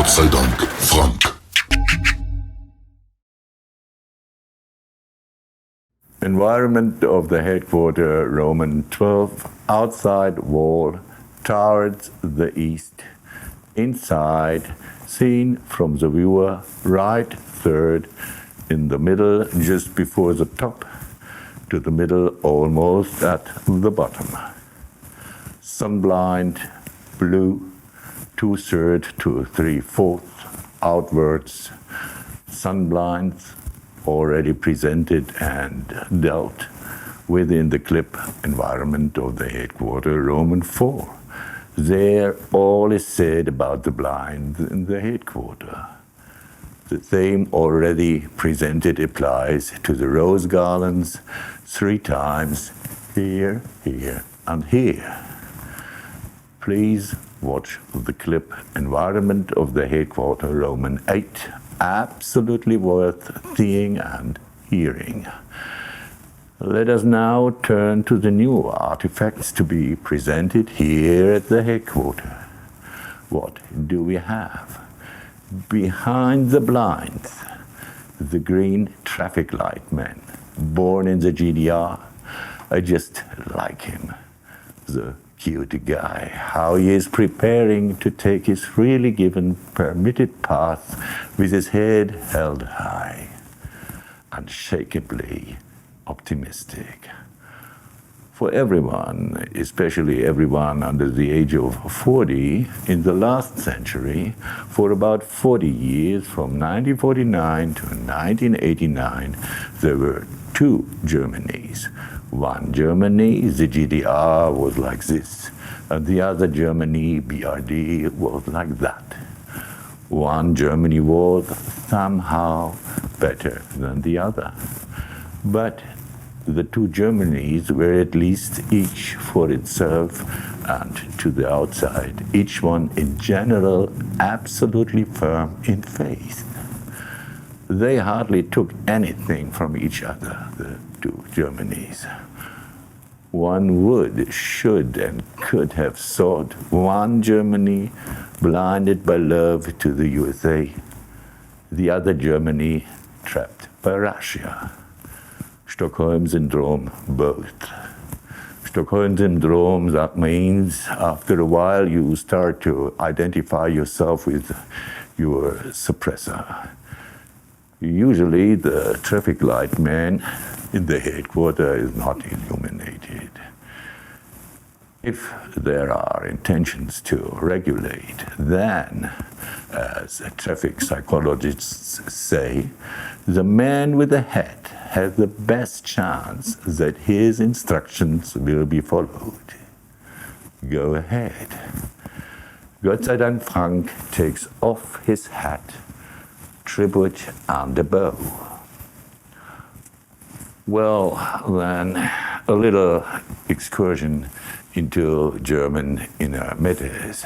Gott sei Dank, Frank. Environment of the headquarter, Roman 12, outside wall, towards the east. Inside, seen from the viewer, right third, in the middle, just before the top, to the middle, almost at the bottom. Sunblind, blue, 2/3 to 3/4, outwards. Sunblinds already presented and dealt within the clip environment of the headquarter, Roman 4. There all is said about the blinds in the headquarter. The theme already presented applies to the rose garlands 3 times, here, here, and here. Please watch the clip environment of the headquarter, Roman 8. Absolutely worth seeing and hearing. Let us now turn to the new artifacts to be presented here at the headquarter. What do we have? Behind the blinds, the green traffic light man, born in the GDR. I just like him, the cute guy, how he is preparing to take his freely given permitted path with his head held high, unshakably optimistic. For everyone, especially everyone under the age of 40, in the last century, for about 40 years, from 1949 to 1989, there were 2 Germanys. One Germany, the GDR, was like this, and the other Germany, BRD, was like that. One Germany was somehow better than the other. But the 2 Germanys were at least each for itself and to the outside, each one in general absolutely firm in faith. They hardly took anything from each other, the 2 Germanys. One would, should, and could have thought one Germany blinded by love to the USA, the other Germany trapped by Russia. Stockholm Syndrome, both. Stockholm Syndrome, that means after a while you start to identify yourself with your suppressor. Usually the traffic light man in the headquarter is not illuminated. If there are intentions to regulate, then, as traffic psychologists say, the man with the hat has the best chance that his instructions will be followed. Go ahead. Gott sei Dank, Frank takes off his hat, tribute and a bow. Well, then, a little excursion into German inner matters.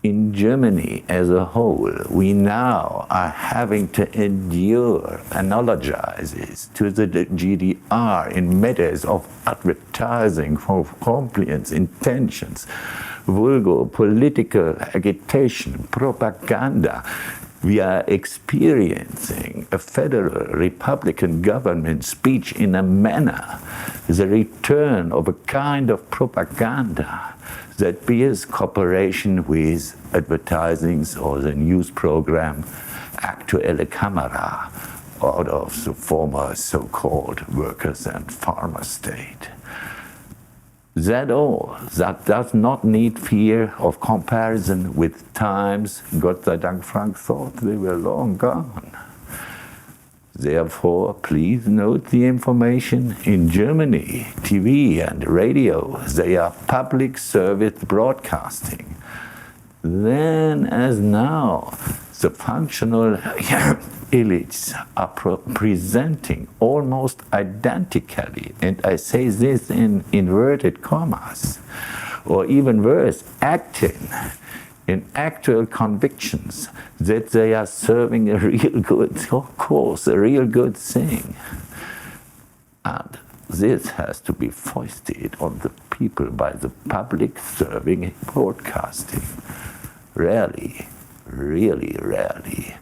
In Germany as a whole, we now are having to endure analogizes to the GDR in matters of advertising for compliance, intentions, vulgar political agitation, propaganda. We are experiencing a federal Republican government speech in a manner, the return of a kind of propaganda that bears cooperation with advertisings or the news program Aktuelle Kamera out of the former so-called workers' and farmer state. That all, that does not need fear of comparison with times Gott sei Dank Frank thought they were long gone. Therefore, please note the information. In Germany, TV and radio, they are public service broadcasting. Then, as now, the functional elites are presenting almost identically, and I say this in inverted commas, or even worse, acting in actual convictions that they are serving a real good cause, a real good thing. And this has to be foisted on the people by the public serving broadcasting. Rarely really rarely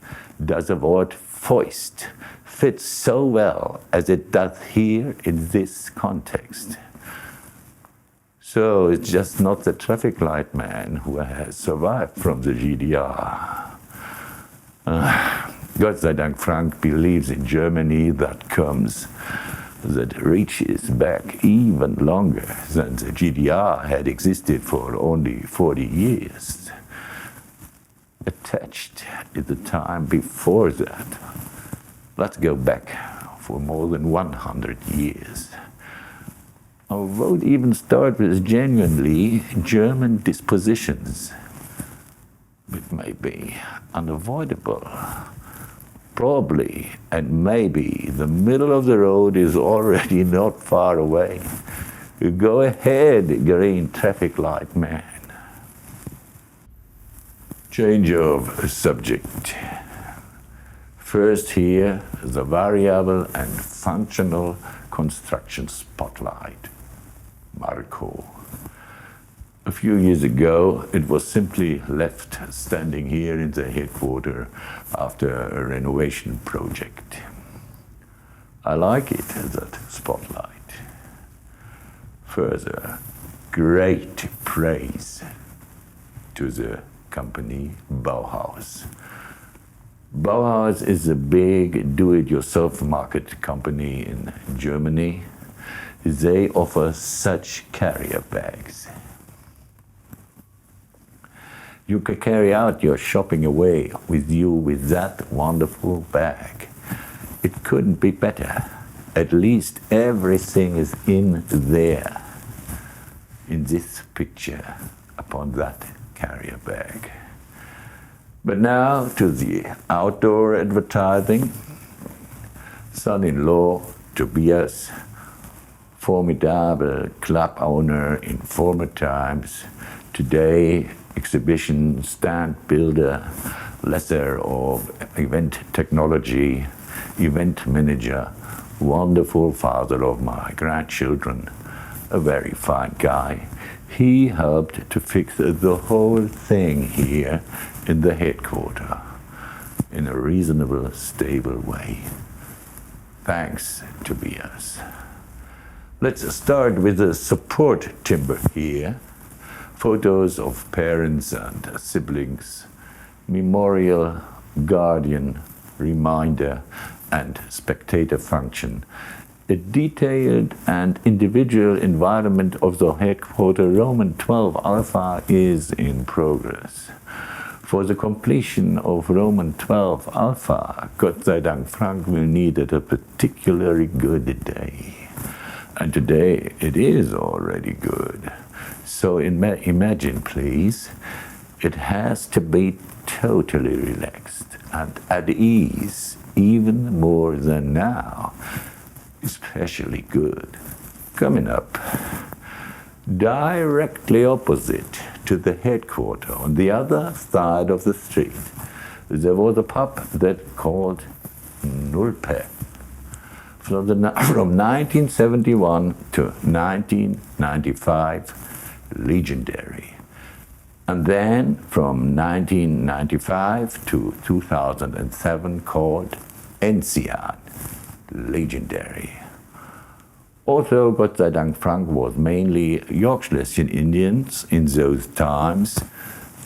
does the word foist fit so well as it does here in this context. So it's just not the traffic light man who has survived from the GDR. Gottseidankfrank believes in Germany that reaches back even longer than the GDR had existed for only 40 years. Attached is the time before that. Let's go back for more than 100 years. Our vote even started with genuinely German dispositions. It may be unavoidable. Probably, and maybe, the middle of the road is already not far away. Go ahead, green traffic light man. Change of subject. First here, the variable and functional construction spotlight. Marco. A few years ago, it was simply left standing here in the headquarter after a renovation project. I like it, that spotlight. Further, great praise to the company Bauhaus. Bauhaus is a big do-it-yourself market company in Germany. They offer such carrier bags. You can carry out your shopping away with you with that wonderful bag. It couldn't be better. At least everything is in there, in this picture, upon that carrier bag. But now to the outdoor advertising. Son-in-law Tobias, formidable club owner in former times, today exhibition stand builder, lesser of event technology, event manager, wonderful father of my grandchildren, a very fine guy. He helped to fix the whole thing here in the headquarter in a reasonable, stable way. Thanks, Tobias. Let's start with the support timber here. Photos of parents and siblings, memorial, guardian, reminder, and spectator function. A detailed and individual environment of the headquarter Roman 12 Alpha is in progress. For the completion of Roman 12 Alpha, Gottseidankfrank will need a particularly good day. And today it is already good. So imagine, please, it has to be totally relaxed and at ease, even more than now. Especially good. Coming up, directly opposite to the headquarter, on the other side of the street, there was a pub that called Nulpe. From 1971 to 1995, legendary. And then from 1995 to 2007 called XII, legendary. Also, Gottseidankfrank was mainly Yorkshire Indians in those times.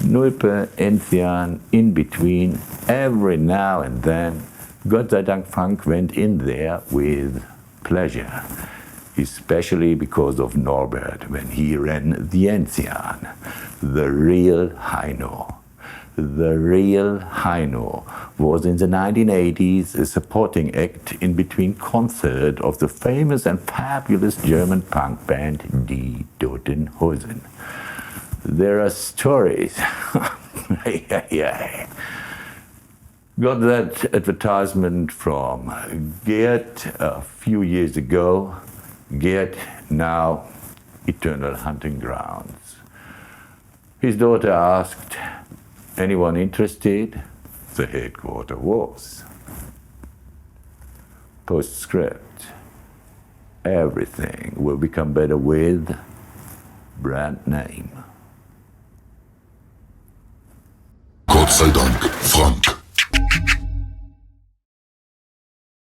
Nulpe, XII, in between, every now and then, Gottseidankfrank went in there with pleasure, especially because of Norbert when he ran the XII, the real Heino. The real Heino was in the 1980s a supporting act in between concert of the famous and fabulous German punk band Die Toten Hosen. There are stories. Got that advertisement from Gerd a few years ago. Gerd, now Eternal Hunting Grounds. His daughter asked, anyone interested? The headquarter was. Postscript. Everything will become better with brand name. sei Dank.